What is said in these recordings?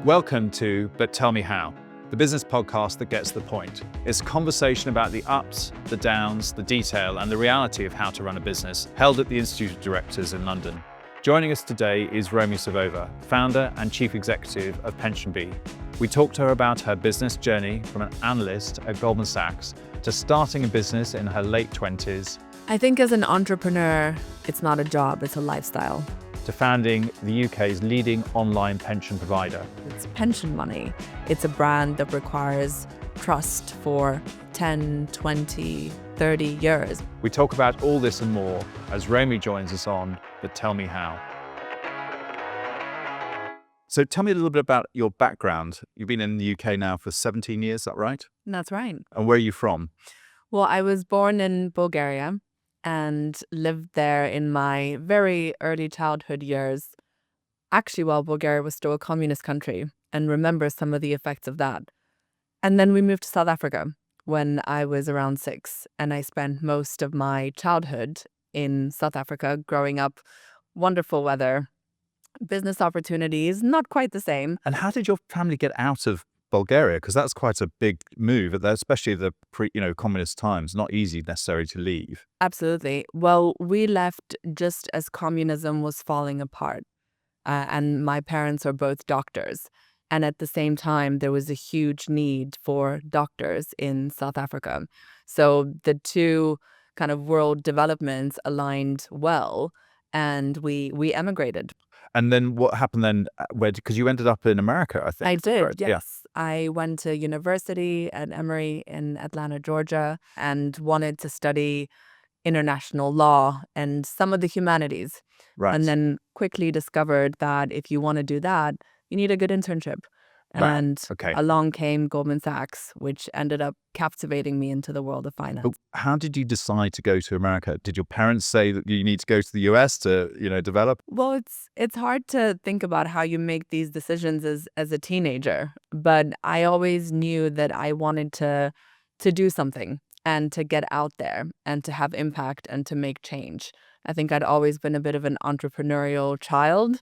Welcome to But Tell Me How, the business podcast that gets the point. It's a conversation about the ups, the downs, the detail, and the reality of how to run a business, held at the Institute of Directors in London. Joining us today is Romi Savova, founder and chief executive of PensionBee. We talked to her about her business journey from an analyst at Goldman Sachs to starting a business in her late 20s. I think as an entrepreneur, it's not a job, it's a lifestyle. To founding the UK's leading online pension provider. It's pension money. It's a brand that requires trust for 10, 20, 30 years. We talk about all this and more as Romi joins us on But Tell Me How. So tell me a little bit about your background. You've been in the UK now for 17 years, is that right? That's right. And where are you from? Well, I was born in Bulgaria and lived there in my very early childhood years, actually while Bulgaria was still a communist country, and remember some of the effects of that. And then we moved to South Africa when I was around 6, and I spent most of my childhood in South Africa, growing up, wonderful weather, business opportunities, not quite the same. And how did your family get out of Bulgaria? Because that's quite a big move, especially the communist times. Not easy necessarily to leave. Absolutely. Well, we left just as communism was falling apart. And my parents are both doctors. And at the same time, there was a huge need for doctors in South Africa. So the two kind of world developments aligned well, and we emigrated. And then what happened then? Because you ended up in America, I think. I did, correct? yes. Yeah. I went to university at Emory in Atlanta, Georgia, and wanted to study international law and some of the humanities. Right. And then quickly discovered that if you want to do that, you need a good internship. Right. And Okay. along came Goldman Sachs, which ended up captivating me into the world of finance. But how did you decide to go to America? Did your parents say that you need to go to the US to, develop? Well, it's hard to think about how you make these decisions as a teenager, but I always knew that I wanted to do something and to get out there and to have impact and to make change. I think I'd always been a bit of an entrepreneurial child,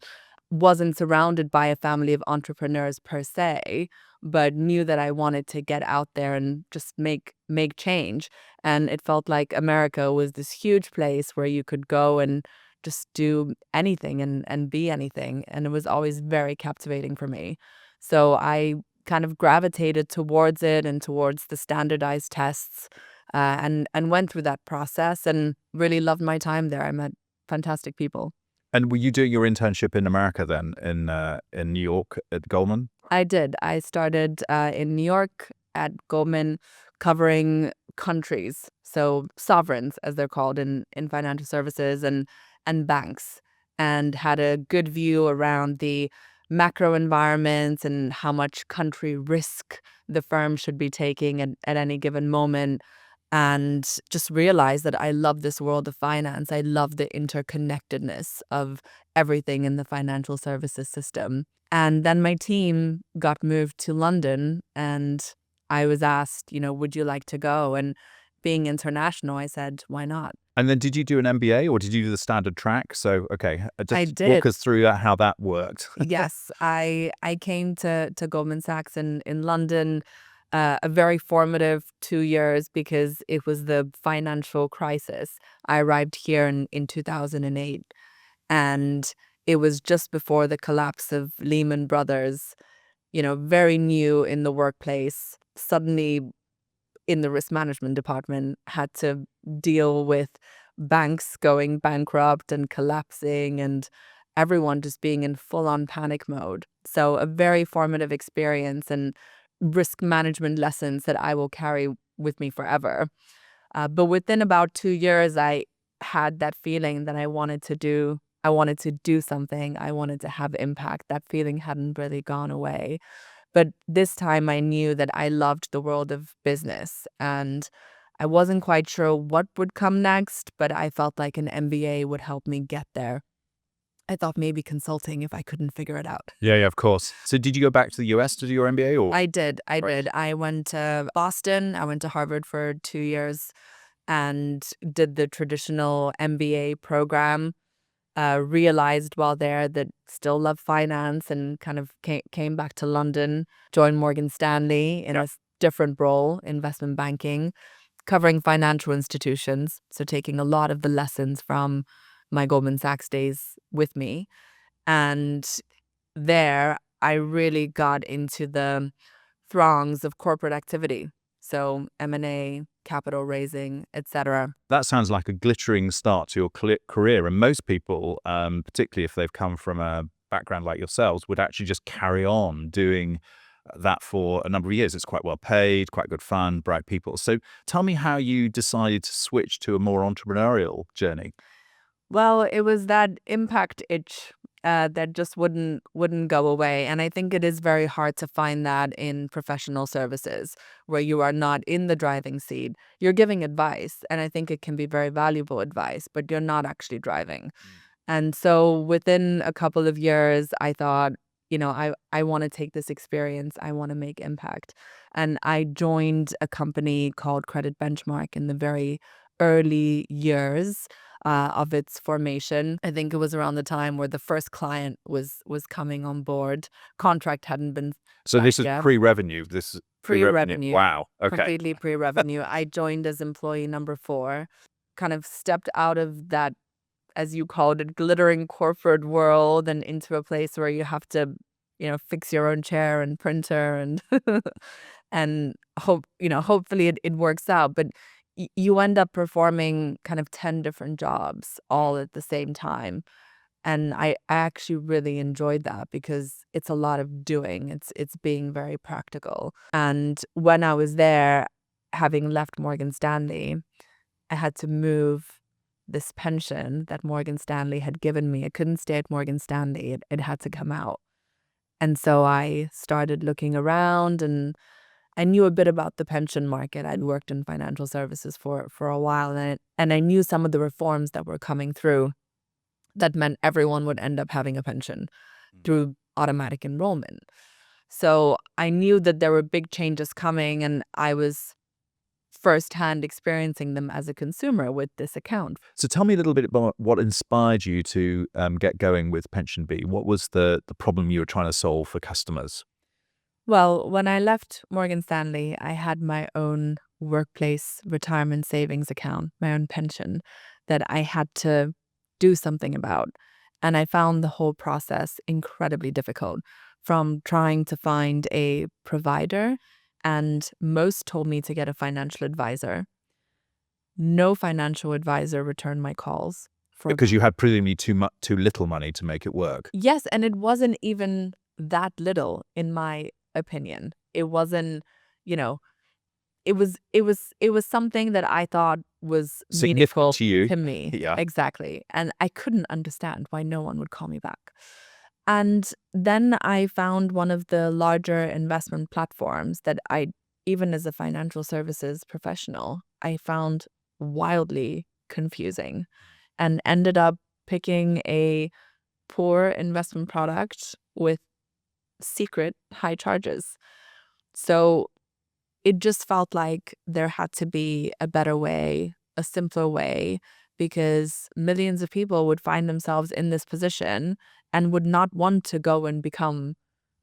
wasn't surrounded by a family of entrepreneurs per se, but knew that I wanted to get out there and just make change. And it felt like America was this huge place where you could go and just do anything and be anything. And it was always very captivating for me. So I kind of gravitated towards it and towards the standardized tests, and went through that process and really loved my time there. I met fantastic people. And were you doing your internship in America then, in New York at Goldman? I did. I started in New York at Goldman, covering countries, so sovereigns, as they're called in financial services, and banks, and had a good view around the macro environments and how much country risk the firm should be taking at any given moment. And just realized that I love this world of finance. I love the interconnectedness of everything in the financial services system. And then my team got moved to London, and I was asked, would you like to go? And being international, I said, why not? And then did you do an MBA or did you do the standard track? So, okay, I just did. walk us through how that worked. Yes, I came to Goldman Sachs in London. A very formative 2 years because it was the financial crisis. I arrived here in 2008, and it was just before the collapse of Lehman Brothers, very new in the workplace. Suddenly, in the risk management department, had to deal with banks going bankrupt and collapsing and everyone just being in full-on panic mode. So a very formative experience and risk management lessons that I will carry with me forever. But within about 2 years, I had that feeling that I wanted to do something. I wanted to have impact. That feeling hadn't really gone away. But this time I knew that I loved the world of business, and I wasn't quite sure what would come next, but I felt like an MBA would help me get there. I thought maybe consulting if I couldn't figure it out. Yeah, of course. So did you go back to the US to do your MBA? Or? I did. Right. I went to Boston. I went to Harvard for 2 years and did the traditional MBA program. realized while there that still love finance and kind of came back to London, joined Morgan Stanley in a different role, investment banking, covering financial institutions. So taking a lot of the lessons from my Goldman Sachs days with me. And there, I really got into the throngs of corporate activity. So M&A, capital raising, etc. That sounds like a glittering start to your career. And most people, particularly if they've come from a background like yourselves, would actually just carry on doing that for a number of years. It's quite well paid, quite good fun, bright people. So tell me how you decided to switch to a more entrepreneurial journey. Well, it was that impact itch that just wouldn't go away. And I think it is very hard to find that in professional services where you are not in the driving seat. You're giving advice, and I think it can be very valuable advice, but you're not actually driving. And so within a couple of years, I thought, I want to take this experience. I want to make impact. And I joined a company called Credit Benchmark in the very early years of its formation. I think it was around the time where the first client was coming on board. Contract hadn't been So this signed is yet. pre-revenue. This is Pre-revenue. Wow. Okay. Completely pre-revenue. I joined as employee number 4, kind of stepped out of that, as you called it, glittering corporate world and into a place where you have to, fix your own chair and printer and and hopefully it works out. But you end up performing kind of 10 different jobs all at the same time. And I actually really enjoyed that because it's a lot of doing. It's being very practical. And when I was there, having left Morgan Stanley, I had to move this pension that Morgan Stanley had given me. I couldn't stay at Morgan Stanley. It had to come out. And so I started looking around, and I knew a bit about the pension market. I'd worked in financial services for a while, and I knew some of the reforms that were coming through that meant everyone would end up having a pension through automatic enrollment. So I knew that there were big changes coming, and I was firsthand experiencing them as a consumer with this account. So tell me a little bit about what inspired you to get going with PensionBee. What was the problem you were trying to solve for customers? Well, when I left Morgan Stanley, I had my own workplace retirement savings account, my own pension, that I had to do something about. And I found the whole process incredibly difficult, from trying to find a provider, and most told me to get a financial advisor. No financial advisor returned my calls. Because you had presumably too little money to make it work. Yes, and it wasn't even that little, in my opinion. It wasn't, it was something that I thought was meaningful Significant to you. to me. Yeah. Exactly. And I couldn't understand why no one would call me back. And then I found one of the larger investment platforms that even as a financial services professional, I found wildly confusing, and ended up picking a poor investment product with secret high charges. So it just felt like there had to be a better way, a simpler way, because millions of people would find themselves in this position and would not want to go and become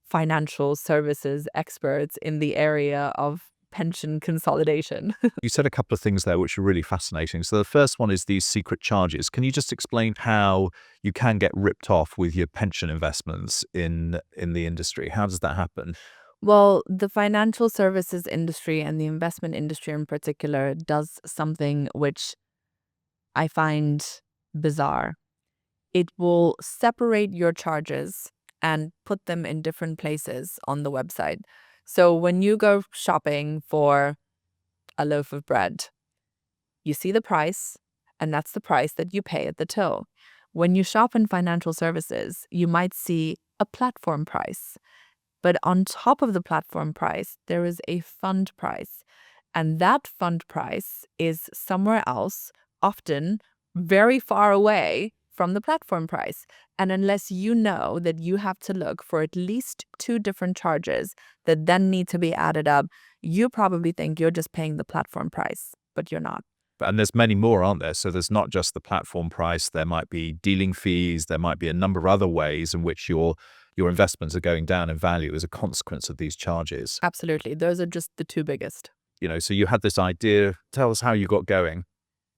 financial services experts in the area of pension consolidation. You said a couple of things there which are really fascinating. So the first one is these secret charges. Can you just explain how you can get ripped off with your pension investments in the industry? How does that happen? Well, the financial services industry and the investment industry in particular does something which I find bizarre. It will separate your charges and put them in different places on the website. So when you go shopping for a loaf of bread, you see the price, and that's the price that you pay at the till. When you shop in financial services, you might see a platform price. But on top of the platform price, there is a fund price. And that fund price is somewhere else, often very far away from the platform price. And unless you know that you have to look for at least 2 different charges that then need to be added up, you probably think you're just paying the platform price, but you're not. And there's many more, aren't there? So there's not just the platform price. There might be dealing fees. There might be a number of other ways in which your investments are going down in value as a consequence of these charges. Absolutely. Those are just the two biggest. So you had this idea. Tell us how you got going.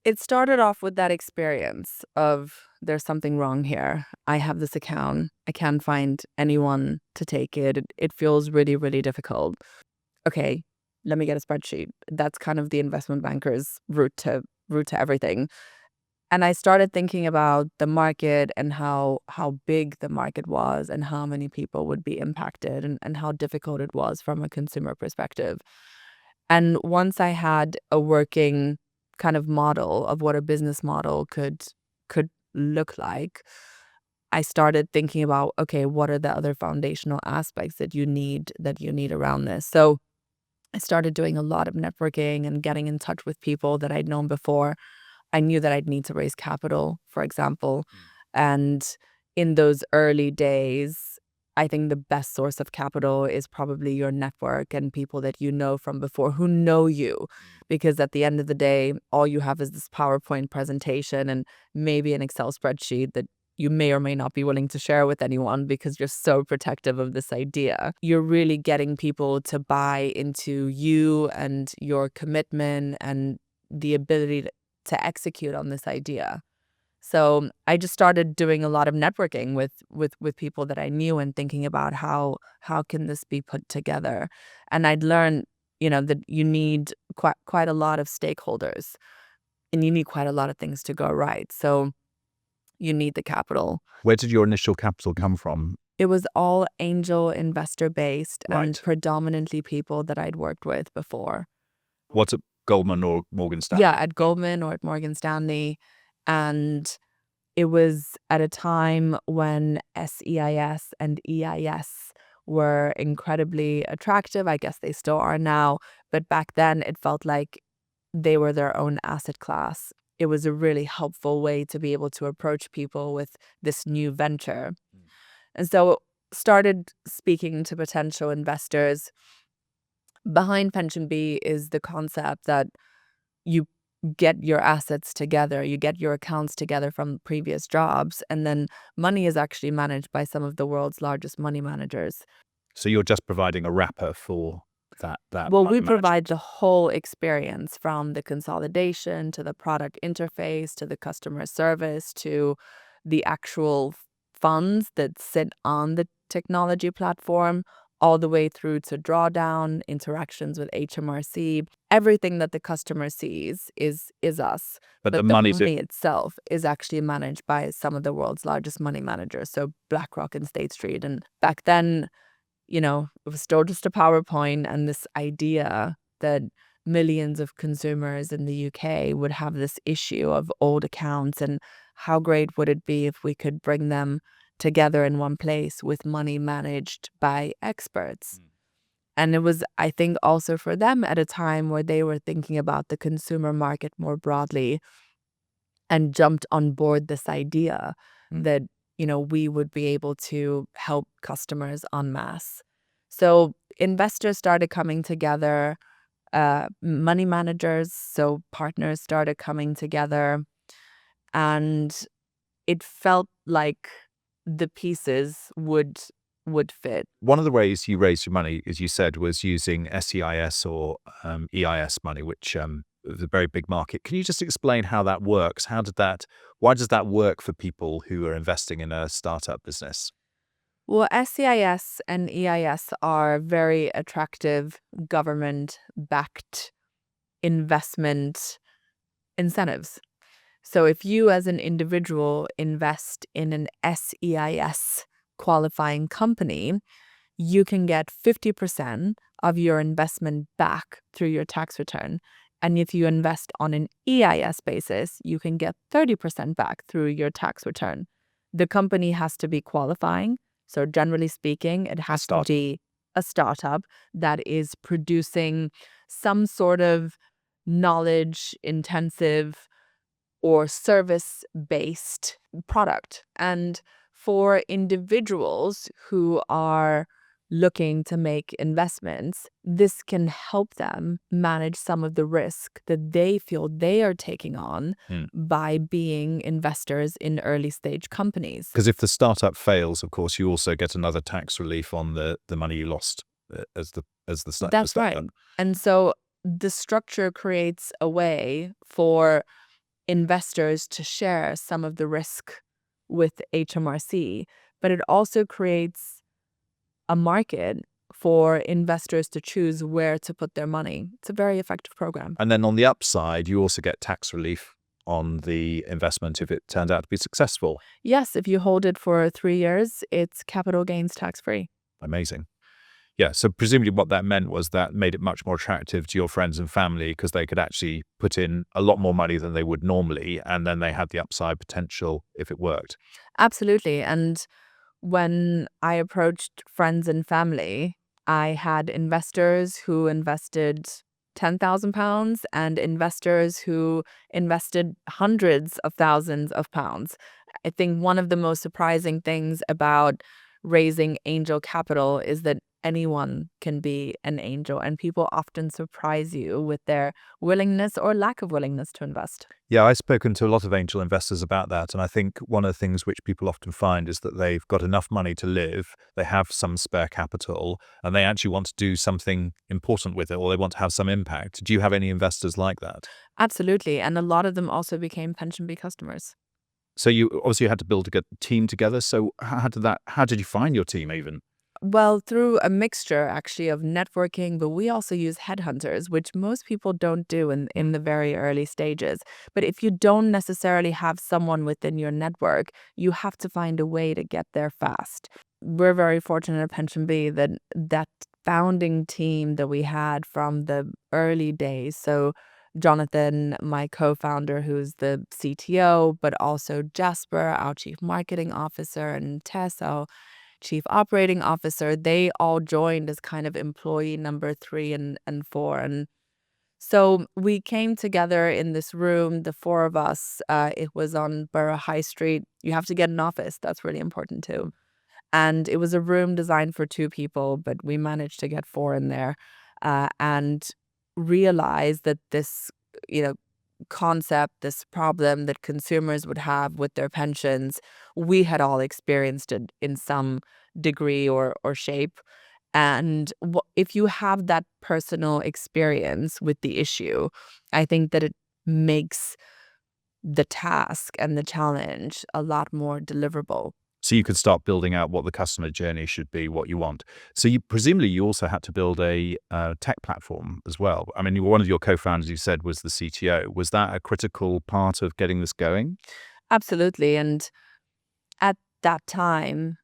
It started off with that experience of there's something wrong here. I have this account. I can't find anyone to take it. It feels really, really difficult. Okay, let me get a spreadsheet. That's kind of the investment banker's route to everything. And I started thinking about the market and how big the market was and how many people would be impacted and how difficult it was from a consumer perspective. And once I had a working kind of model of what a business model could look like, I started thinking about, okay, what are the other foundational aspects that you need around this? So I started doing a lot of networking and getting in touch with people that I'd known before. I knew that I'd need to raise capital, for example. And in those early days, I think the best source of capital is probably your network and people that you know from before who know you. Because at the end of the day, all you have is this PowerPoint presentation and maybe an Excel spreadsheet that you may or may not be willing to share with anyone because you're so protective of this idea. You're really getting people to buy into you and your commitment and the ability to execute on this idea. So I just started doing a lot of networking with people that I knew and thinking about how can this be put together. And I'd learned, that you need quite a lot of stakeholders and you need quite a lot of things to go right. So you need the capital. Where did your initial capital come from? It was all angel investor based and Right. predominantly people that I'd worked with before. What's at Goldman or Morgan Stanley? Yeah, at Goldman or at Morgan Stanley. And it was at a time when SEIS and EIS were incredibly attractive. I guess they still are now. But back then, it felt like they were their own asset class. It was a really helpful way to be able to approach people with this new venture. And so started speaking to potential investors. Behind PensionBee is the concept that you get your assets together, you get your accounts together from previous jobs, and then money is actually managed by some of the world's largest money managers. So you're just providing a wrapper for that. Well, money we provide management. the whole experience from the consolidation to the product interface to the customer service to the actual funds that sit on the technology platform, all the way through to drawdown, interactions with HMRC. Everything that the customer sees is us. But the The money money itself is actually managed by some of the world's largest money managers, so BlackRock and State Street. And back then, it was still just a PowerPoint and this idea that millions of consumers in the UK would have this issue of old accounts and how great would it be if we could bring them together in one place with money managed by experts. And it was, I think, also for them at a time where they were thinking about the consumer market more broadly and jumped on board this idea that, we would be able to help customers en masse. So investors started coming together, money managers, so partners started coming together, and it felt like the pieces would fit. One of the ways you raised your money, as you said, was using SEIS or EIS money, which is a very big market. Can you just explain how that works? Why does that work for people who are investing in a startup business? Well, SEIS and EIS are very attractive government-backed investment incentives. So if you as an individual invest in an SEIS qualifying company, you can get 50% of your investment back through your tax return. And if you invest on an EIS basis, you can get 30% back through your tax return. The company has to be qualifying. So generally speaking, it has to be a startup that is producing some sort of knowledge intensive or service-based product. And for individuals who are looking to make investments, this can help them manage some of the risk that they feel they are taking on by being investors in early stage companies. Because if the startup fails, of course, you also get another tax relief on the money you lost as the That's right. startup. And so the structure creates a way for investors to share some of the risk with HMRC, but it also creates a market for investors to choose where to put their money. It's a very effective program. And then on the upside, you also get tax relief on the investment if it turned out to be successful. Yes, if you hold it for 3 years, it's capital gains tax free. Amazing. Yeah, so presumably what that meant was that made it much more attractive to your friends and family because they could actually put in a lot more money than they would normally, and then they had the upside potential if it worked. Absolutely. And when I approached friends and family, I had investors who invested £10,000 and investors who invested hundreds of thousands of pounds. I think one of the most surprising things about raising angel capital is that anyone can be an angel, and people often surprise you with their willingness or lack of willingness to invest. Yeah, I've spoken to a lot of angel investors about that, and I think one of the things which people often find is that they've got enough money to live, they have some spare capital, and they actually want to do something important with it, or they want to have some impact. Do you have any investors like that? Absolutely. And a lot of them also became PensionBee customers. So you obviously had to build a good team together. So how did you find your team even? Well, through a mixture actually of networking, but we also use headhunters, which most people don't do in the very early stages. But if you don't necessarily have someone within your network, you have to find a way to get there fast. We're very fortunate at PensionBee that that founding team that we had from the early days. So Jonathan, my co-founder, who's the CTO, but also Jasper, our chief marketing officer, and Tess, chief operating officer, they all joined as kind of employee number 3 and 4. And so we came together in this room, the 4 of us. It was on Borough High Street. You have to get an office. That's really important too. And it was a room designed for 2 people, but we managed to get 4 in there, and realized that this, you know, concept, this problem that consumers would have with their pensions, we had all experienced it in some degree or shape. And if you have that personal experience with the issue, I think that it makes the task and the challenge a lot more deliverable. So you could start building out what the customer journey should be, what you want. So you presumably you also had to build a tech platform as well. I mean, one of your co-founders you said was the CTO. Was that a critical part of getting this going? Absolutely. And at that time,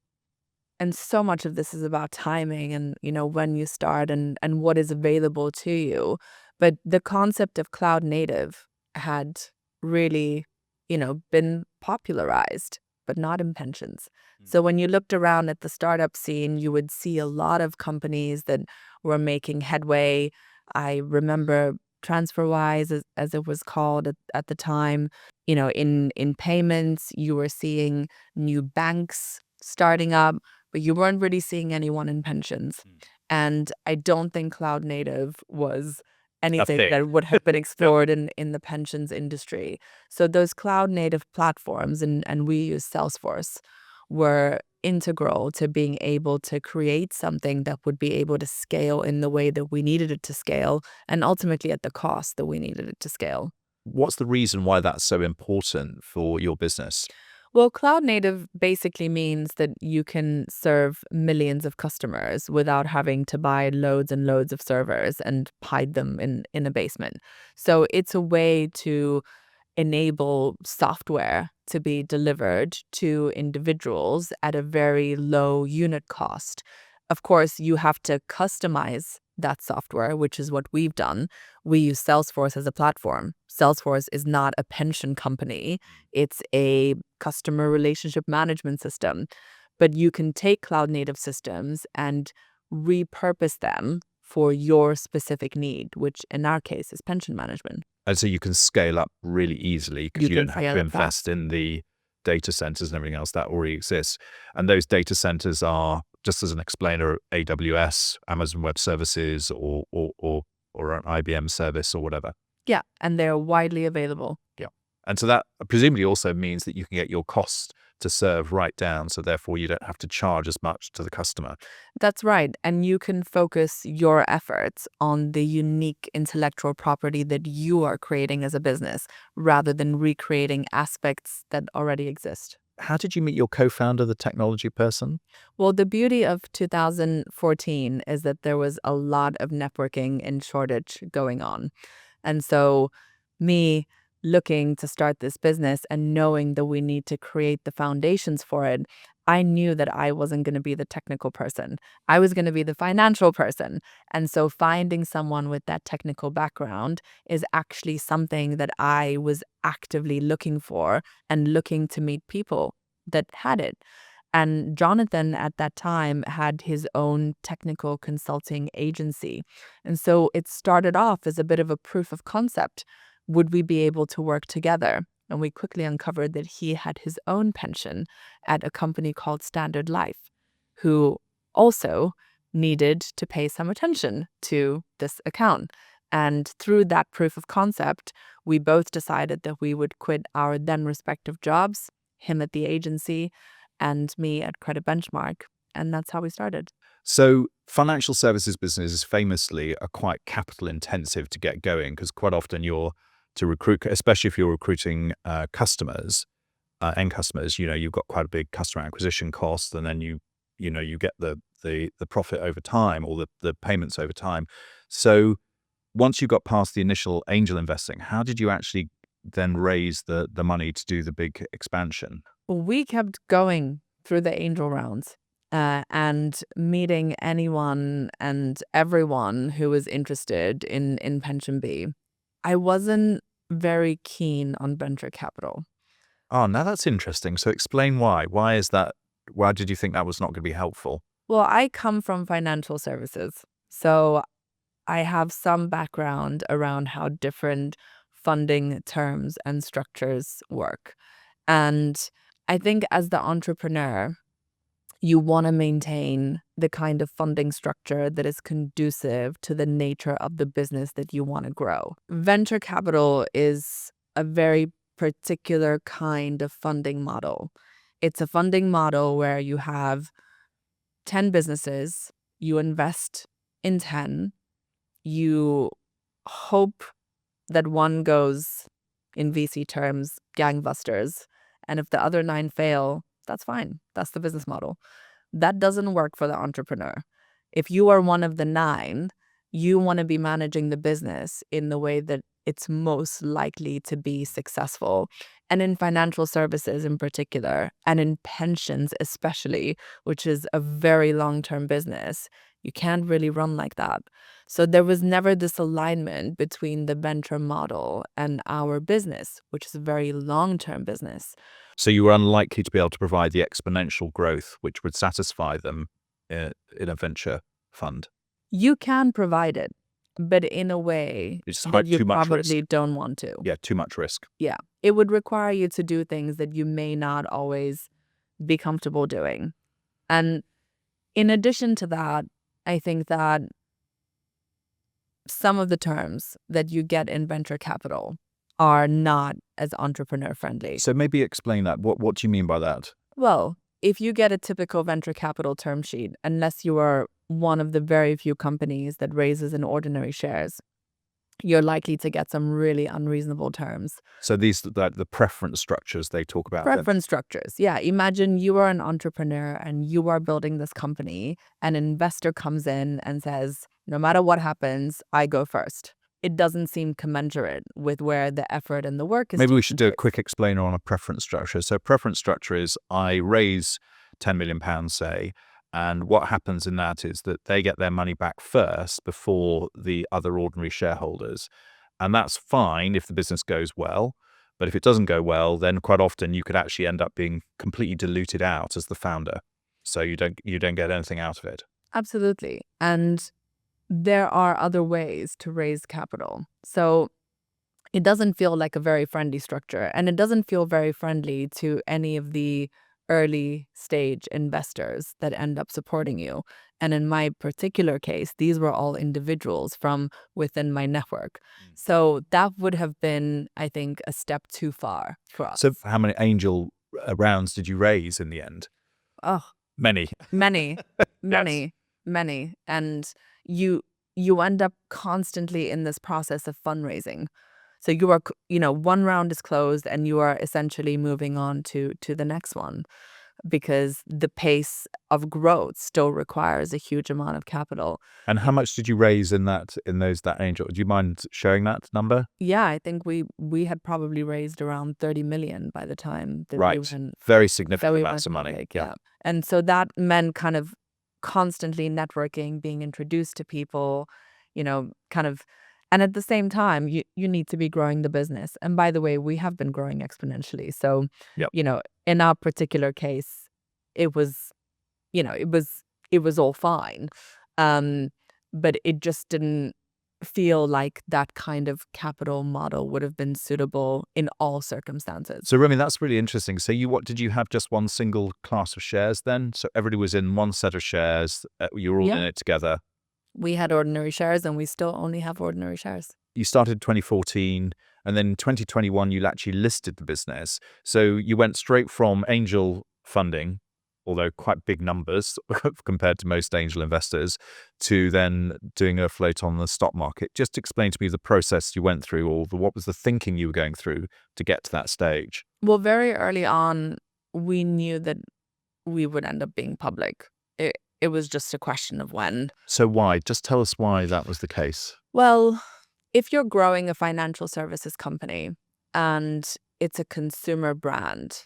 and so much of this is about timing and, when you start and what is available to you. But the concept of cloud native had really, been popularized, but not in pensions. So when you looked around at the startup scene, you would see a lot of companies that were making headway. I remember TransferWise, as it was called at the time. In payments, you were seeing new banks starting up, but you weren't really seeing anyone in pensions. And I don't think cloud native was anything thing. that would have been explored in the pensions industry. So those cloud native platforms, and we use Salesforce, were integral to being able to create something that would be able to scale in the way that we needed it to scale, and ultimately at the cost that we needed it to scale. What's the reason why that's so important for your business? Well, cloud native basically means that you can serve millions of customers without having to buy loads and loads of servers and hide them in a basement. So it's a way to enable software to be delivered to individuals at a very low unit cost. Of course, you have to customize that software, which is what we've done. We use Salesforce as a platform. Salesforce is not a pension company. It's a customer relationship management system. But you can take cloud native systems and repurpose them for your specific need, which in our case is pension management. And so you can scale up really easily because you don't have to invest in the data centers and everything else that already exists. And those data centers are just as an explainer, AWS, Amazon Web Services, or an IBM service or whatever. Yeah, and they're widely available. Yeah. And so that presumably also means that you can get your cost to serve right down. So therefore you don't have to charge as much to the customer. That's right. And you can focus your efforts on the unique intellectual property that you are creating as a business rather than recreating aspects that already exist. How did you meet your co-founder, the technology person? Well, the beauty of 2014 is that there was a lot of networking and shortage going on. And so, me looking to start this business and knowing that we need to create the foundations for it, I knew that I wasn't going to be the technical person. I was going to be the financial person. And so, finding someone with that technical background is actually something that I was actively looking for and looking to meet people that had it. And Jonathan at that time had his own technical consulting agency. And so it started off as a bit of a proof of concept. Would we be able to work together? And we quickly uncovered that he had his own pension at a company called Standard Life, who also needed to pay some attention to this account. And through that proof of concept, we both decided that we would quit our then respective jobs, him at the agency and me at Credit Benchmark. And that's how we started. So financial services businesses famously are quite capital intensive to get going because quite often to recruit, especially if you're recruiting customers, end customers, you've got quite a big customer acquisition cost, and then you get the profit over time, or the payments over time. So once you got past the initial angel investing, how did you actually then raise the money to do the big expansion? We kept going through the angel rounds and meeting anyone and everyone who was interested in PensionBee. I wasn't very keen on venture capital. Oh, now that's interesting. So explain why. Why is that? Why did you think that was not going to be helpful? Well, I come from financial services, so I have some background around how different funding terms and structures work. And I think as the entrepreneur, you want to maintain the kind of funding structure that is conducive to the nature of the business that you want to grow. Venture capital is a very particular kind of funding model. It's a funding model where you have 10 businesses, you invest in 10, you hope that one goes, in VC terms, gangbusters. And if the other 9 fail, that's fine. That's the business model. That doesn't work for the entrepreneur. If you are one of the 9, you want to be managing the business in the way that it's most likely to be successful. And in financial services in particular, and in pensions especially, which is a very long-term business, you can't really run like that. So there was never this alignment between the venture model and our business, which is a very long-term business. So you were unlikely to be able to provide the exponential growth which would satisfy them in a venture fund. You can provide it, but in a way It's that you too much probably risk. don't want to. Yeah, too much risk. Yeah. It would require you to do things that you may not always be comfortable doing. And in addition to that, I think that some of the terms that you get in venture capital are not as entrepreneur friendly. So maybe explain that. What do you mean by that? Well, if you get a typical venture capital term sheet, unless you are one of the very few companies that raises in ordinary shares, you're likely to get some really unreasonable terms. So these the preference structures they talk about. Preference structures. Yeah. Imagine you are an entrepreneur and you are building this company. An investor comes in and says, no matter what happens, I go first. It doesn't seem commensurate with where the effort and the work is. Maybe we should do a quick explainer on a preference structure. So preference structure is I raise £10 million, say, and what happens in that is that they get their money back first before the other ordinary shareholders. And that's fine if the business goes well. But if it doesn't go well, then quite often you could actually end up being completely diluted out as the founder. So you don't get anything out of it. Absolutely. And there are other ways to raise capital. So it doesn't feel like a very friendly structure, and it doesn't feel very friendly to any of the early stage investors that end up supporting you. And in my particular case, these were all individuals from within my network. So that would have been, I think, a step too far for us. So how many angel rounds did you raise in the end? Oh, Many. many, Yes. many, many. And you end up constantly in this process of fundraising. So you are, one round is closed and you are essentially moving on to the next one, because the pace of growth still requires a huge amount of capital. And how much did you raise in that angel? Do you mind sharing that number? Yeah, I think we had probably raised around 30 million by the time that Right. Very significant amounts of money. public. Yeah. And so that meant kind of constantly networking, being introduced to people, kind of, and at the same time, you need to be growing the business. And by the way, we have been growing exponentially. So, Yep. In our particular case, it was, it was all fine. But it just didn't feel like that kind of capital model would have been suitable in all circumstances. So, Romi, that's really interesting. So, did you have just one single class of shares then? So everybody was in one set of shares. You were all in it together. We had ordinary shares and we still only have ordinary shares. You started in 2014, and then in 2021, you actually listed the business. So you went straight from angel funding, although quite big numbers compared to most angel investors, to then doing a float on the stock market. Just explain to me the process you went through, or what was the thinking you were going through to get to that stage? Well, very early on, we knew that we would end up being public. It was just a question of when. So why? Just tell us why that was the case. Well, if you're growing a financial services company and it's a consumer brand,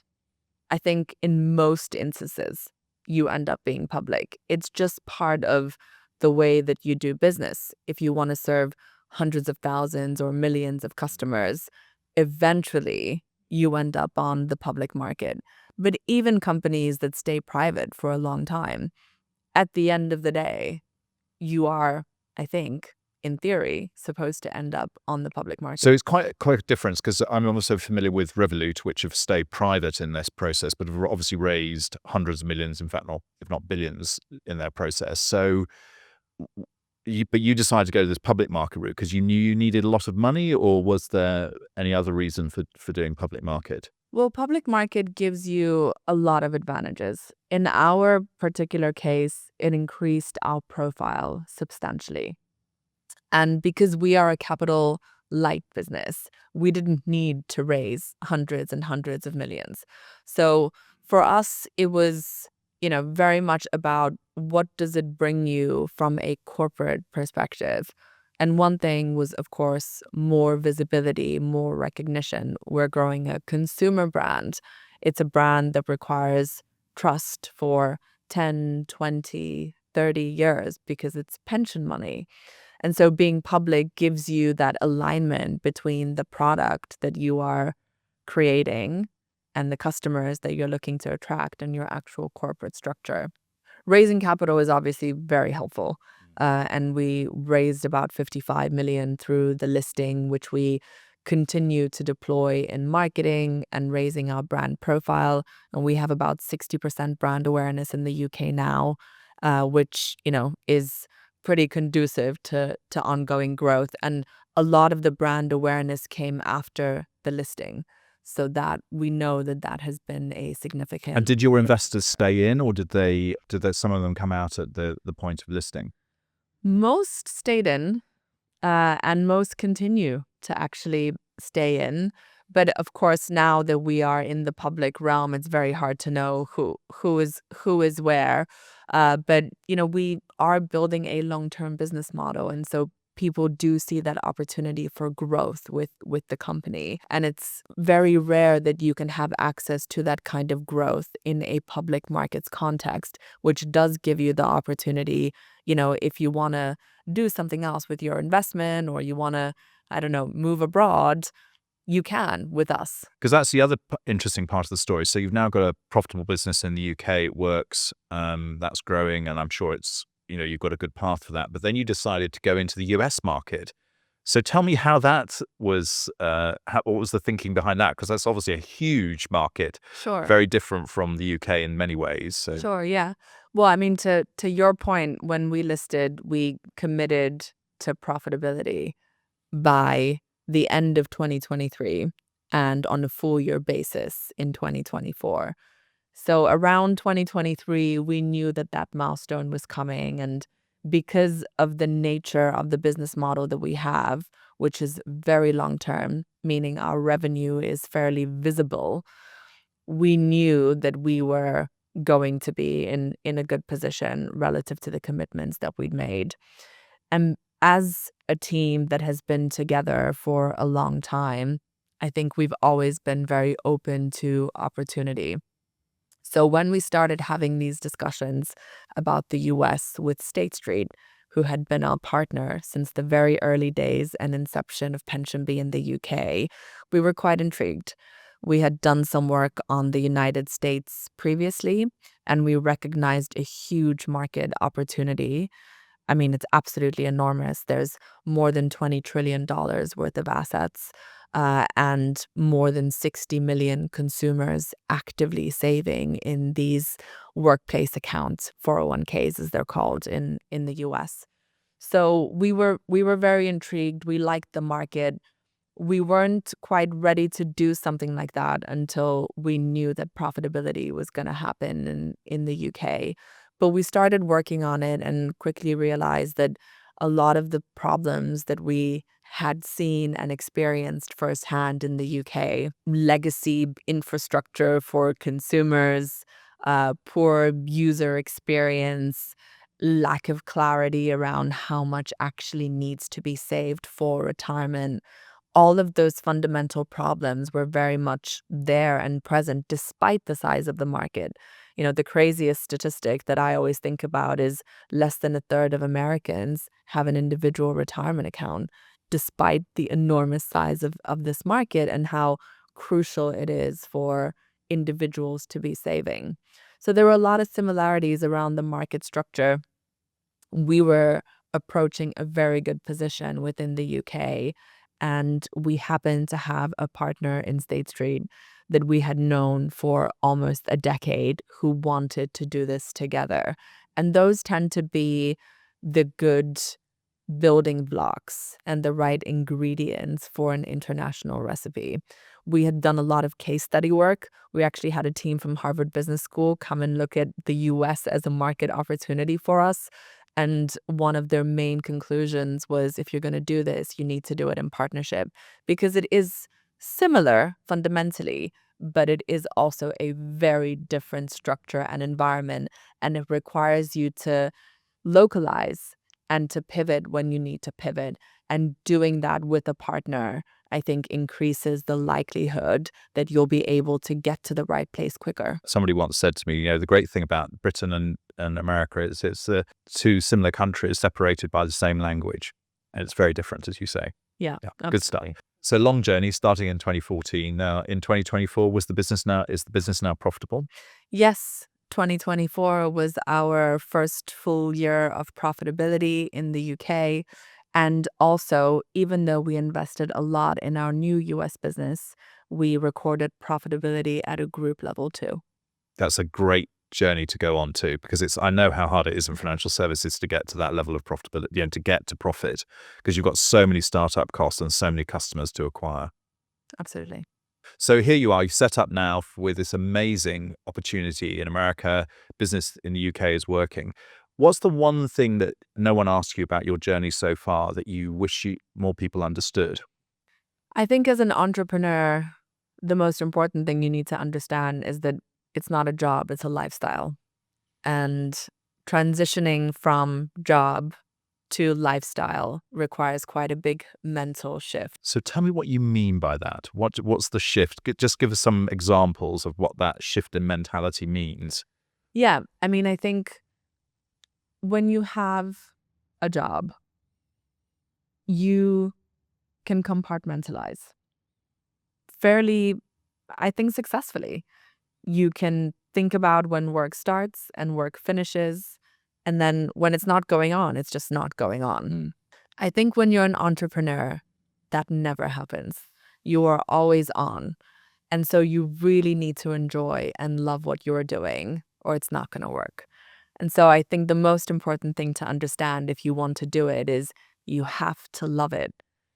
I think in most instances, you end up being public. It's just part of the way that you do business. If you want to serve hundreds of thousands or millions of customers, eventually you end up on the public market. But even companies that stay private for a long time, at the end of the day, you are, I think, in theory, supposed to end up on the public market. So it's quite a difference, because I'm also familiar with Revolut, which have stayed private in this process, but have obviously raised hundreds of millions, in fact, if not billions, in their process. So, but you decided to go to this public market route because you knew you needed a lot of money, or was there any other reason for doing public market? Well, public market gives you a lot of advantages. In our particular case, it increased our profile substantially. And because we are a capital light business, we didn't need to raise hundreds and hundreds of millions. So for us, it was, very much about what does it bring you from a corporate perspective. And one thing was, of course, more visibility, more recognition. We're growing a consumer brand. It's a brand that requires trust for 10, 20, 30 years because it's pension money. And so being public gives you that alignment between the product that you are creating and the customers that you're looking to attract and your actual corporate structure. Raising capital is obviously very helpful. And we raised about 55 million through the listing, which we continue to deploy in marketing and raising our brand profile. And we have about 60% brand awareness in the UK now, which, is pretty conducive to ongoing growth. And a lot of the brand awareness came after the listing. So that we know that has been a significant. And did your investors stay in, or did some of them come out at the point of listing? Most stayed in, and most continue to actually stay in. But of course, now that we are in the public realm, it's very hard to know who is where. But we are building a long-term business model, and so people do see that opportunity for growth with the company. And it's very rare that you can have access to that kind of growth in a public markets context, which does give you the opportunity, if you want to do something else with your investment, or you want to, I don't know, move abroad, you can with us. Because that's the other interesting part of the story. So you've now got a profitable business in the UK. It works. That's growing, and I'm sure it's, you've got a good path for that. But then you decided to go into the US market. So tell me how that was, what was the thinking behind that? Because that's obviously a huge market, Sure. very different from the UK in many ways. So Sure, yeah. Well, I mean, to your point, when we listed, we committed to profitability by the end of 2023 and on a full year basis in 2024. So around 2023, we knew that that milestone was coming. And because of the nature of the business model that we have, which is very long term, meaning our revenue is fairly visible, we knew that we were going to be in a good position relative to the commitments that we'd made. And as a team that has been together for a long time, I think we've always been very open to opportunity. So when we started having these discussions about the US with State Street, who had been our partner since the very early days and inception of PensionBee in the UK, we were quite intrigued. We had done some work on the United States previously, and we recognized a huge market opportunity. I mean, it's absolutely enormous. There's more than $20 trillion worth of assets, and more than 60 million consumers actively saving in these workplace accounts, 401ks as they're called in the US. So we were very intrigued. We liked the market. We weren't quite ready to do something like that until we knew that profitability was going to happen in the UK. But we started working on it and quickly realized that a lot of the problems that we had seen and experienced firsthand in the UK, legacy infrastructure for consumers, poor user experience, lack of clarity around how much actually needs to be saved for retirement, all of those fundamental problems were very much there and present despite the size of the market. You know, the craziest statistic that I always think about is less than a third of Americans have an individual retirement account, despite the enormous size of this market and how crucial it is for individuals to be saving. So there were a lot of similarities around the market structure. We were approaching a very good position within the UK, and we happened to have a partner in State Street that we had known for almost a decade who wanted to do this together. And those tend to be the good building blocks and the right ingredients for an international recipe. We had done a lot of case study work. We actually had a team from Harvard Business School come and look at the US as a market opportunity for us. And one of their main conclusions was, if you're going to do this, you need to do it in partnership, because it is similar fundamentally, but it is also a very different structure and environment. And it requires you to localize and to pivot when you need to pivot. And doing that with a partner, I think, increases the likelihood that you'll be able to get to the right place quicker. somebody once said to me, the great thing about Britain and America is it's two similar countries separated by the same language. And it's very different, as you say. Yeah, Yeah, good stuff. absolutely. So long journey starting in 2014. Now in 2024, is the business now profitable? Yes, 2024 was our first full year of profitability in the UK. And also, even though we invested a lot in our new US business, we recorded profitability at a group level too. That's a great journey to go on to, because I know how hard it is in financial services to get to that level of profitability, to get to profit, because you've got so many startup costs and so many customers to acquire. Absolutely. So here you are, you set up now with this amazing opportunity in America. Business in the UK is working. What's the one thing that no one asked you about your journey so far that you wish more people understood? I think as an entrepreneur, the most important thing you need to understand is that it's not a job, it's a lifestyle. And transitioning from job to lifestyle requires quite a big mental shift. So tell me what you mean by that. What's the shift? Just give us some examples of what that shift in mentality means. Yeah, I mean, I think when you have a job, you can compartmentalize fairly, I think, successfully. You can think about when work starts and work finishes, and then when it's not going on, it's just not going on. I think when you're an entrepreneur, that never happens. You are always on. And so you really need to enjoy and love what you're doing, or it's not going to work. And so I think the most important thing to understand if you want to do it is you have to love it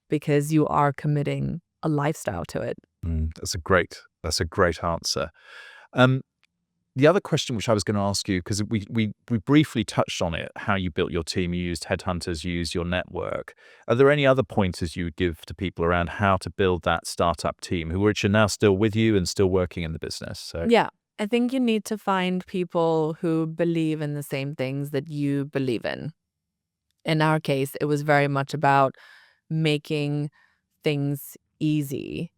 because you are committing a lifestyle to it. That's a great answer. Um, The other question which I was going to ask you, because we briefly touched on it, how you built your team, you used headhunters, you used your network. Are there any other pointers you would give to people around how to build that startup team, which are now still with you and still working in the business? So Yeah, I think you need to find people who believe in the same things that you believe in. In our case, it was very much about making things easy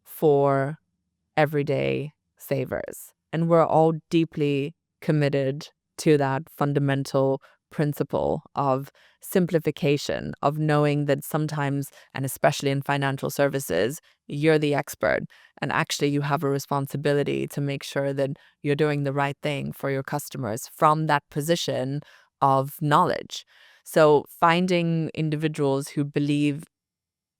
for everyday savers. And we're all deeply committed to that fundamental principle of simplification, of knowing that sometimes, and especially in financial services, you're the expert. And actually, you have a responsibility to make sure that you're doing the right thing for your customers from that position of knowledge. So, finding individuals who believe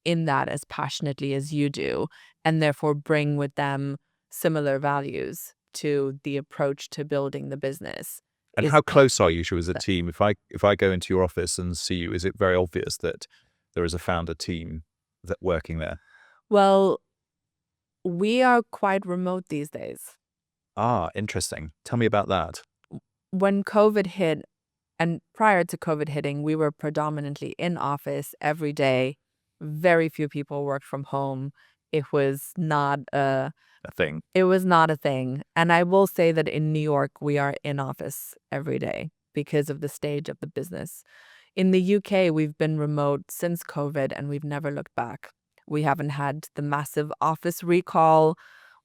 in that as passionately as you do, and therefore bring with them similar values to the approach to building the business. and Is how close are you to as a team? If I go into your office and see you, is it very obvious that there is a founder team that working there? well, we are quite remote these days. Ah, interesting. Tell me about that. When COVID hit, and prior to COVID hitting, we were predominantly in office every day. Very few people worked from home. It was not a A thing. It was not a thing. And I will say that in New York, we are in office every day because of the stage of the business. In the UK, we've been remote since COVID and we've never looked back. We haven't had the massive office recall.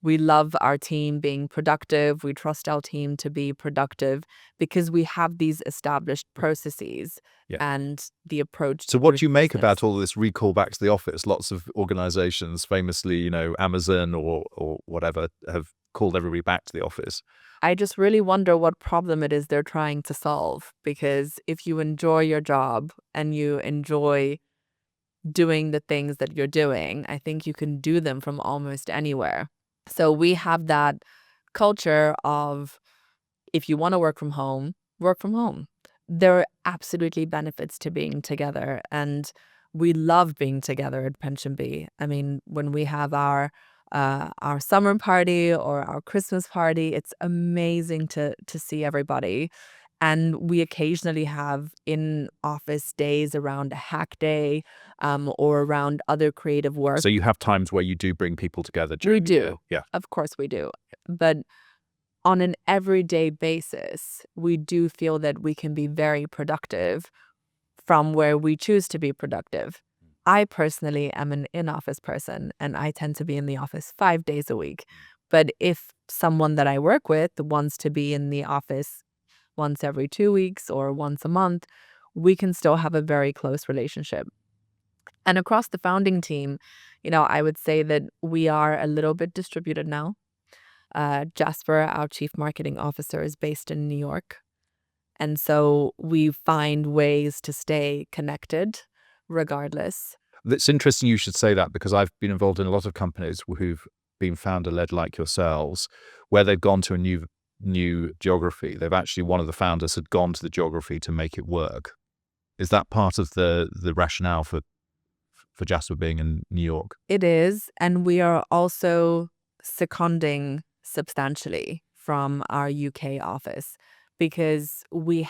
We love our team being productive. We trust our team to be productive because we have these established processes Yeah. and the approach So to what do you make business. about all this recall back to the office? Lots of organizations, famously, Amazon or whatever, have called everybody back to the office. I just really wonder what problem it is they're trying to solve. Because if you enjoy your job and you enjoy doing the things that you're doing, I think you can do them from almost anywhere. So we have that culture of if you want to work from home, work from home. There are absolutely benefits to being together. And we love being together at PensionBee. I mean, when we have our summer party or our Christmas party, it's amazing to see everybody. And we occasionally have in office days around a hack day or around other creative work. So you have times where you do bring people together We during the year. do. Yeah. Of course we do. But on an everyday basis, we do feel that we can be very productive from where we choose to be productive. I personally am an in office person and I tend to be in the office 5 days a week. But if someone that I work with wants to be in the office once every 2 weeks or once a month, we can still have a very close relationship. And across the founding team, I would say that we are a little bit distributed now. Jasper, our chief marketing officer, is based in New York. And so we find ways to stay connected regardless. It's interesting you should say that because I've been involved in a lot of companies who've been founder-led like yourselves, where they've gone to a new geography. They've actually, one of the founders had gone to the geography to make it work. Is that part of the rationale for Jasper being in New York? It is. And we are also seconding substantially from our UK office because we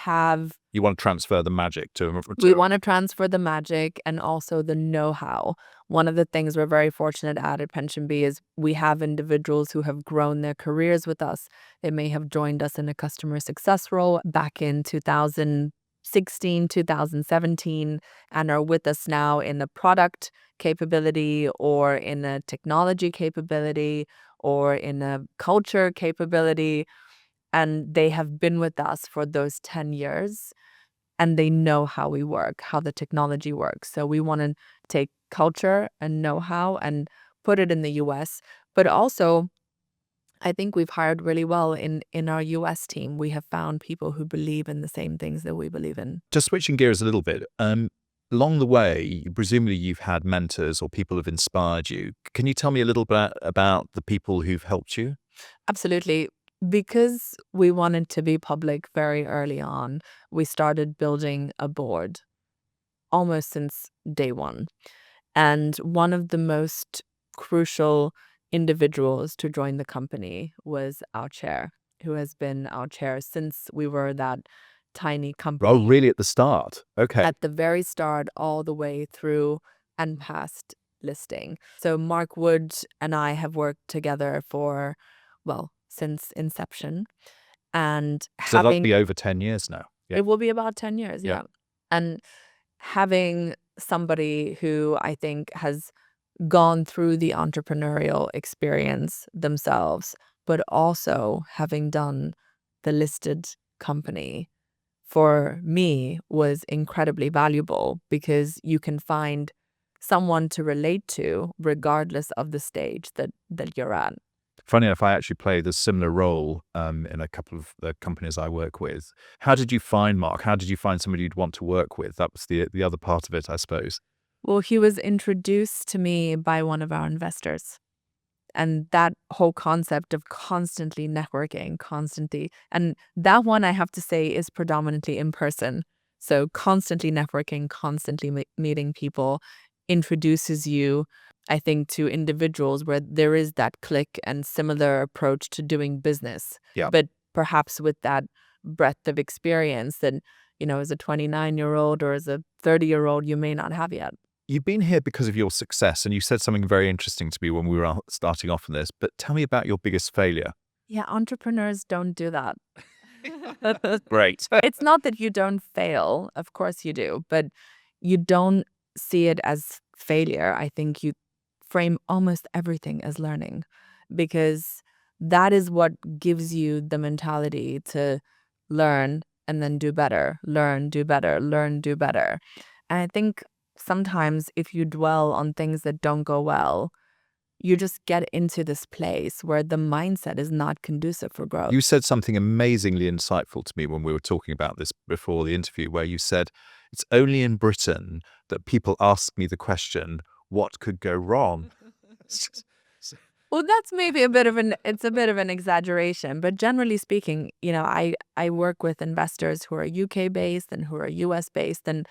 You want to transfer the magic to want to transfer the magic and also the know-how. One of the things we're very fortunate at PensionBee is we have individuals who have grown their careers with us. They may have joined us in a customer success role back in 2016, 2017, and are with us now in a product capability or in a technology capability or in a culture capability. And they have been with us for those 10 years and they know how we work, how the technology works. So we want to take culture and know-how and put it in the US. But also, I think we've hired really well in our US team. We have found people who believe in the same things that we believe in. Just switching gears a little bit, Along the way, presumably you've had mentors or people who've inspired you. Can you tell me a little bit about the people who've helped you? Absolutely. Because we wanted to be public very early on, we started building a board almost since day one. And one of the most crucial individuals to join the company was our chair, who has been our chair since we were that tiny Oh, company really at the start? Okay. at the very start, all the way through and past listing. So Mark Wood and I have worked together for, well, since inception. And So that'll having, be over 10 years now. Yeah. it will be about 10 years, Yeah. yeah. And having somebody who I think has gone through the entrepreneurial experience themselves, but also having done the listed company for me was incredibly valuable because you can find someone to relate to regardless of the stage that you're at. Funny enough, I actually played a similar role in a couple of the companies I work with. How did you find Mark? How did you find somebody you'd want to work with? That was the other part of it, I suppose. Well, he was introduced to me by one of our investors. And that whole concept of constantly networking, constantly, and that one I have to say is predominantly in person. So constantly networking, constantly meeting people introduces you, I think, to individuals where there is that click and similar approach to doing business. Yeah. But perhaps with that breadth of experience that, as a 29-year-old or as a 30-year-old, you may not have yet. You've been here because of your success, and you said something very interesting to me when we were starting off on this, but tell me about your biggest failure. Yeah, entrepreneurs don't do that. Great. It's not that you don't fail, of course you do, but you don't see it as failure. I think you frame almost everything as learning because that is what gives you the mentality to learn and then do better, learn, do better, learn, do better. And I think sometimes if you dwell on things that don't go well, you just get into this place where the mindset is not conducive for growth. You said something amazingly insightful to me when we were talking about this before the interview, where you said, it's only in Britain that people ask me the question, what could go wrong? Well, that's maybe it's a bit of an exaggeration, but generally speaking, I work with investors who are UK based and who are US based, and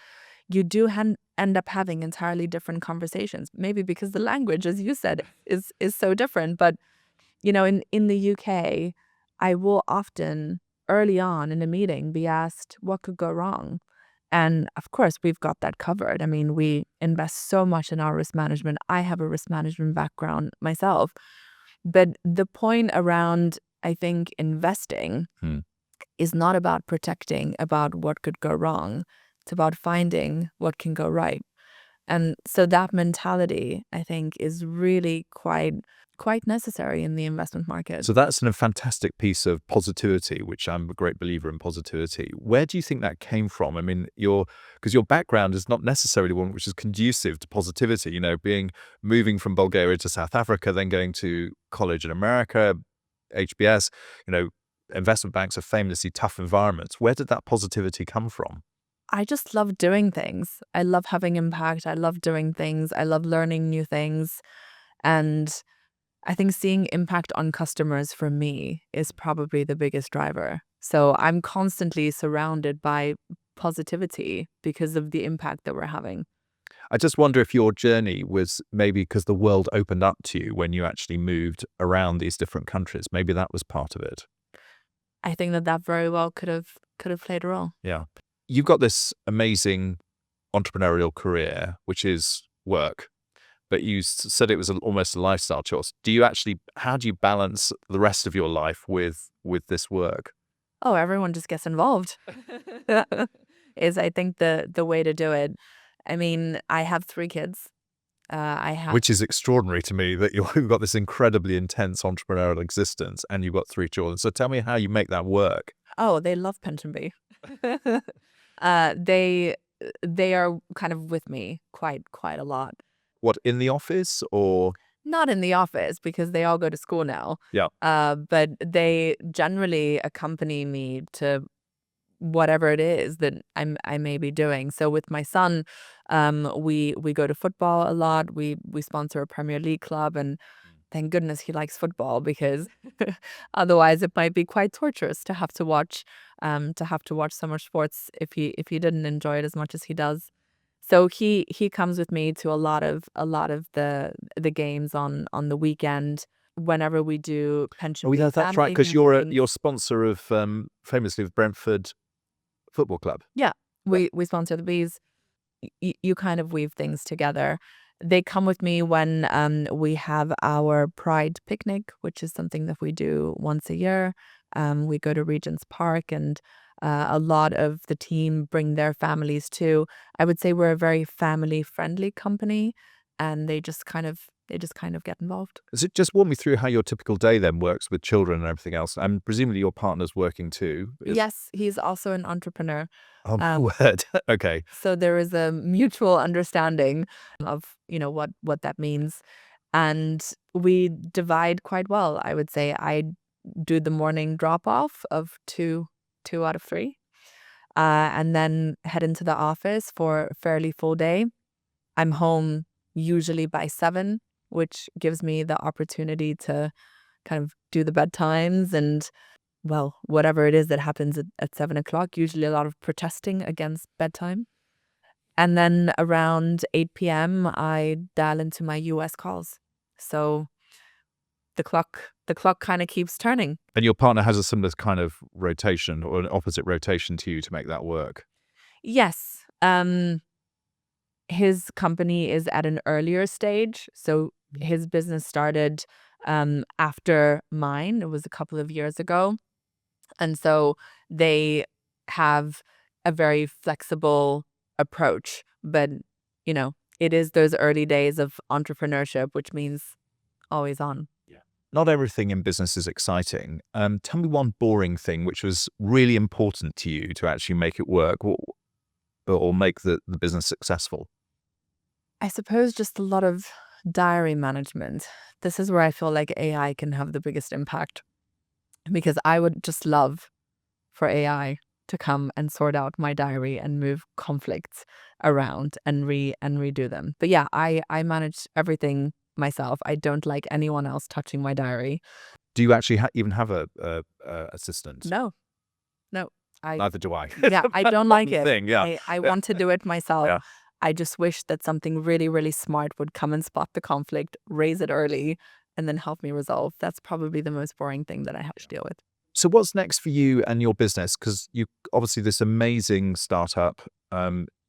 you do end up having entirely different conversations. Maybe because the language, as you said, is so different. But in the UK, I will often early on in a meeting be asked what could go wrong. And of course, we've got that covered. I mean, we invest so much in our risk management. I have a risk management background myself. But the point around, I think, investing is not about protecting about what could go wrong. It's about finding what can go right. And so that mentality, I think, is really quite necessary in the investment market. So that's a fantastic piece of positivity, which I'm a great believer in positivity. Where do you think that came from? I mean, because your background is not necessarily one which is conducive to positivity, moving from Bulgaria to South Africa, then going to college in America, HBS, investment banks are famously tough environments. Where did that positivity come from? I just love doing things. I love having impact. I love doing things. I love learning new things. And I think seeing impact on customers for me is probably the biggest driver. So I'm constantly surrounded by positivity because of the impact that we're having. I just wonder if your journey was maybe because the world opened up to you when you actually moved around these different countries. Maybe that was part of it. I think that very well could have played a role. Yeah. You've got this amazing entrepreneurial career, which is work, but you said it was almost a lifestyle choice. How do you balance the rest of your life with this work? Oh, everyone just gets involved. Is I think the way to do it. I mean, I have 3 kids. I have Which is extraordinary to me that you've got this incredibly intense entrepreneurial existence and you've got 3 children. So tell me how you make that work. Oh, they love PensionBee. They are kind of with me quite a lot. What, in the office or? Not in the office because they all go to school now. Yeah. But they generally accompany me to whatever it is that I may be doing. So with my son, we go to football a lot. We sponsor a Premier League club, and thank goodness he likes football, because otherwise it might be quite torturous to have to watch so much sports if he didn't enjoy it as much as he does. So he comes with me to a lot of the games on the weekend whenever we do Oh, yeah, PensionBee that's right, family because you're gathering. sponsor of famously of Brentford Football Club. Yeah, Yeah. we sponsor the bees. You kind of weave things together. They come with me when we have our Pride picnic, which is something that we do once a year. We go to Regent's Park, and a lot of the team bring their families too. I would say we're a very family-friendly company, and they just kind of get involved. So just walk me through how your typical day then works with children and everything else. And presumably your partner's working too. Yes, he's also an entrepreneur. Oh, my Um, word. Okay. So there is a mutual understanding of, what that means. And we divide quite well, I would say. I do the morning drop off of two out of three, and then head into the office for a fairly full day. I'm home usually by 7, which gives me the opportunity to kind of do the bedtimes and, well, whatever it is that happens at 7 o'clock, usually a lot of protesting against bedtime. And then around 8 p.m., I dial into my US calls. So the clock kind of keeps turning. And your partner has a similar kind of rotation or an opposite rotation to you to make that work. Yes. His company is at an earlier stage. So his business started after mine. It was a couple of years ago. And so they have a very flexible approach. But, it is those early days of entrepreneurship, which means always on. Not everything in business is exciting. Tell me one boring thing which was really important to you to actually make it work or make the business successful. I suppose just a lot of diary management. This is where I feel like AI can have the biggest impact, because I would just love for AI to come and sort out my diary and move conflicts around and redo them. But yeah, I manage everything myself. I don't like anyone else touching my diary. Do you actually even have a assistant? No, no. I Neither do I. Yeah, I don't like One it. thing, yeah. I want to do it myself. Yeah. I just wish that something really, really smart would come and spot the conflict, raise it early, and then help me resolve. That's probably the most boring thing that I have to deal with. So what's next for you and your business? Because you obviously this amazing startup.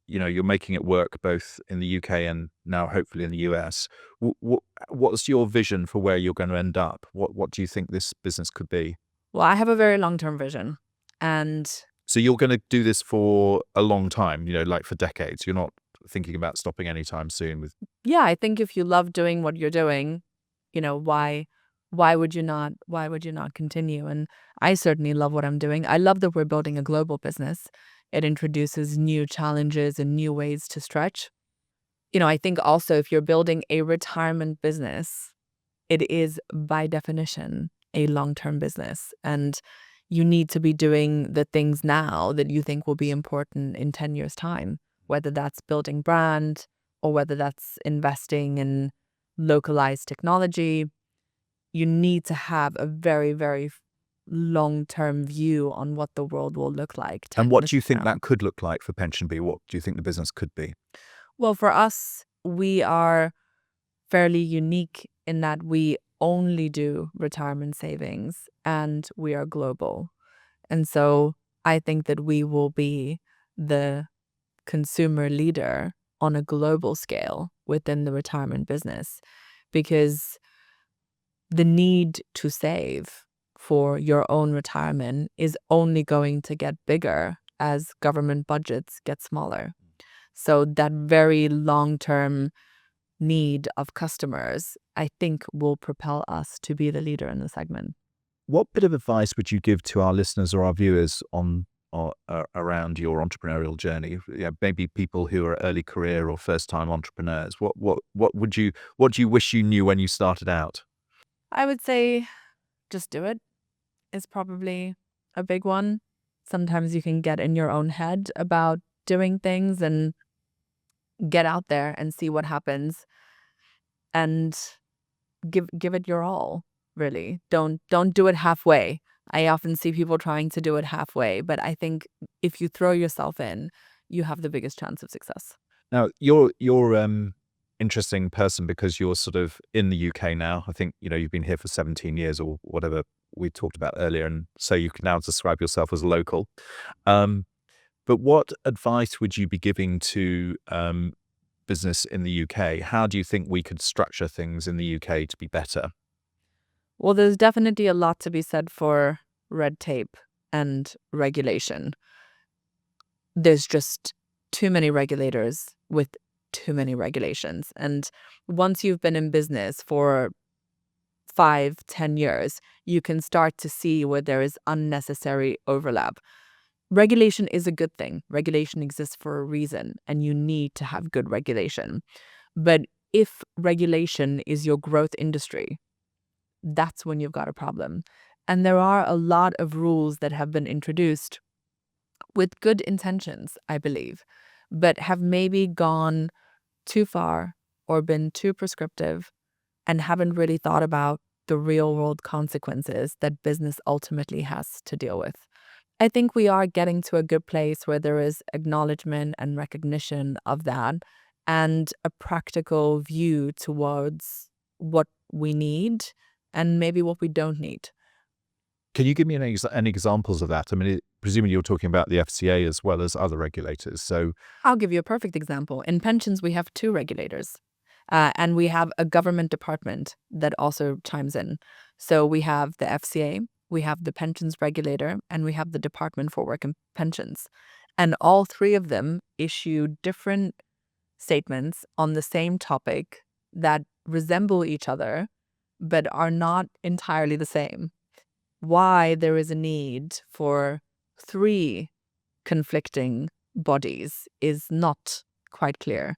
You're making it work both in the UK and now hopefully in the US. What's your vision for where you're going to end up? What do you think this business could be? Well, I have a very long-term vision. And So you're going to do this for a long time, like for decades. You're not thinking about stopping anytime soon with. yeah, I think if you love doing what you're doing, why would you not continue? And I certainly love what I'm doing. I love that we're building a global business. It introduces new challenges and new ways to stretch. I think also if you're building a retirement business, it is by definition a long-term business. And you need to be doing the things now that you think will be important in 10 years' time, whether that's building brand or whether that's investing in localized technology. You need to have a very, very long-term view on what the world will look like 10 And what years do you from think now. that could look like for PensionBee? What do you think the business could be? Well, for us, we are fairly unique in that we only do retirement savings and we are global. And so I think that we will be the consumer leader on a global scale within the retirement business, because the need to save for your own retirement is only going to get bigger as government budgets get smaller. So that very long-term need of customers, I think, will propel us to be the leader in the segment. What bit of advice would you give to our listeners or our viewers on around your entrepreneurial journey? Yeah, maybe people who are early career or first time entrepreneurs. What do you wish you knew when you started out? I would say just do it is probably a big one. Sometimes you can get in your own head about doing things, and get out there and see what happens, and give it your all, really. Don't do it halfway. I often see people trying to do it halfway, but I think if you throw yourself in, you have the biggest chance of success. Now, you're interesting person because you're sort of in the UK now. I think, you've been here for 17 years or whatever we talked about earlier, and so you can now describe yourself as local. But what advice would you be giving to business in the UK? How do you think we could structure things in the UK to be better? Well, there's definitely a lot to be said for red tape and regulation. There's just too many regulators with too many regulations. And once you've been in business for 5, 10 years, you can start to see where there is unnecessary overlap. Regulation is a good thing. Regulation exists for a reason, and you need to have good regulation. But if regulation is your growth industry, that's when you've got a problem. And there are a lot of rules that have been introduced with good intentions, I believe, but have maybe gone too far or been too prescriptive and haven't really thought about the real world consequences that business ultimately has to deal with. I think we are getting to a good place where there is acknowledgement and recognition of that, and a practical view towards what we need and maybe what we don't need. Can you give me any examples of that? I mean, presumably you're talking about the FCA as well as other regulators. So I'll give you a perfect example. In pensions, we have 2 regulators, and we have a government department that also chimes in. So we have the FCA, we have the pensions regulator, and we have the Department for Work and Pensions. And all 3 of them issue different statements on the same topic that resemble each other, but are not entirely the same. Why there is a need for 3 conflicting bodies is not quite clear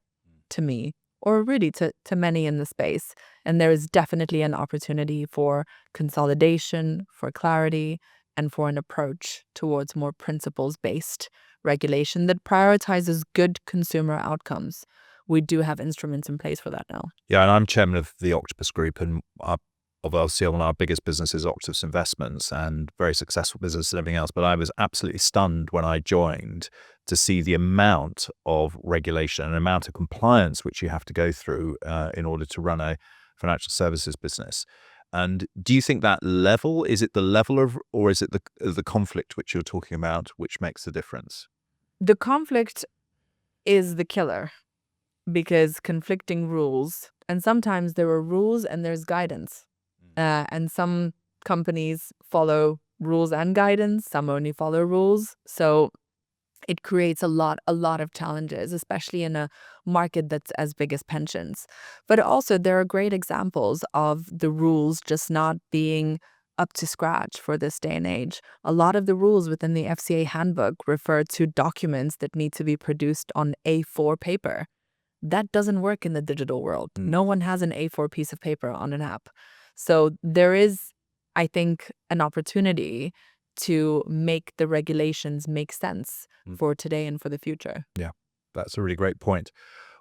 to me, or really to many in the space. And there is definitely an opportunity for consolidation, for clarity, and for an approach towards more principles-based regulation that prioritizes good consumer outcomes. We do have instruments in place for that now. yeah, and I'm chairman of the Octopus Group, and obviously one of our biggest businesses, Octopus Investments, and very successful business and everything else. But I was absolutely stunned when I joined to see the amount of regulation and amount of compliance which you have to go through in order to run a financial services business. And do you think that level, is it the level of, or is it the conflict which you're talking about, which makes the difference? The conflict is the killer, because conflicting rules, and sometimes there are rules and there's guidance. And some companies follow rules and guidance, some only follow rules. So it creates a lot of challenges, especially in a market that's as big as pensions. But also there are great examples of the rules just not being up to scratch for this day and age. A lot of the rules within the FCA handbook refer to documents that need to be produced on A4 paper. That doesn't work in the digital world. No one has an A4 piece of paper on an app. So there is, I think, an opportunity to make the regulations make sense for today and for the future. Yeah, that's a really great point.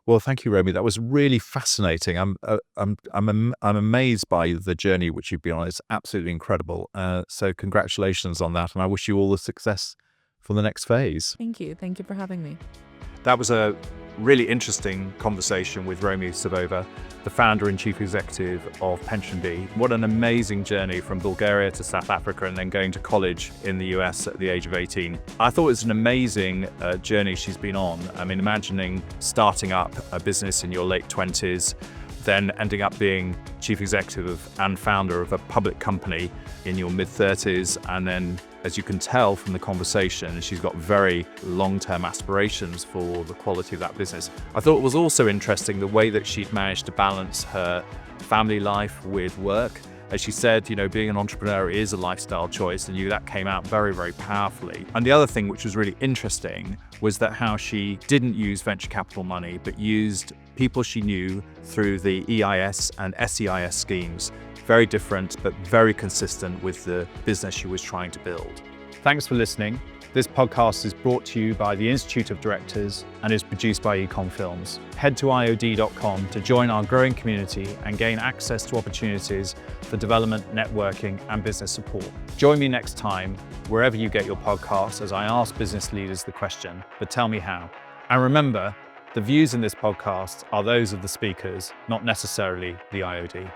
Well, thank you, Romi. That was really fascinating. I'm amazed by the journey which you've been on. It's absolutely incredible. So congratulations on that, and I wish you all the success for the next phase. Thank you. Thank you for having me. That was a really interesting conversation with Romi Savova, the founder and chief executive of PensionBee. What an amazing journey from Bulgaria to South Africa and then going to college in the US at the age of 18. I thought it was an amazing journey she's been on. I mean, imagining starting up a business in your late 20s, then ending up being chief executive and founder of a public company in your mid-30s, and then, as you can tell from the conversation, she's got very long-term aspirations for the quality of that business. I thought it was also interesting the way that she'd managed to balance her family life with work. As she said, being an entrepreneur is a lifestyle choice, and that came out very, very powerfully. And the other thing which was really interesting was that how she didn't use venture capital money, but used people she knew through the EIS and SEIS schemes. Very different, but very consistent with the business she was trying to build. Thanks for listening. This podcast is brought to you by the Institute of Directors and is produced by Econ Films. Head to iod.com to join our growing community and gain access to opportunities for development, networking, and business support. Join me next time, wherever you get your podcasts, as I ask business leaders the question, but tell me how. And remember, the views in this podcast are those of the speakers, not necessarily the IoD.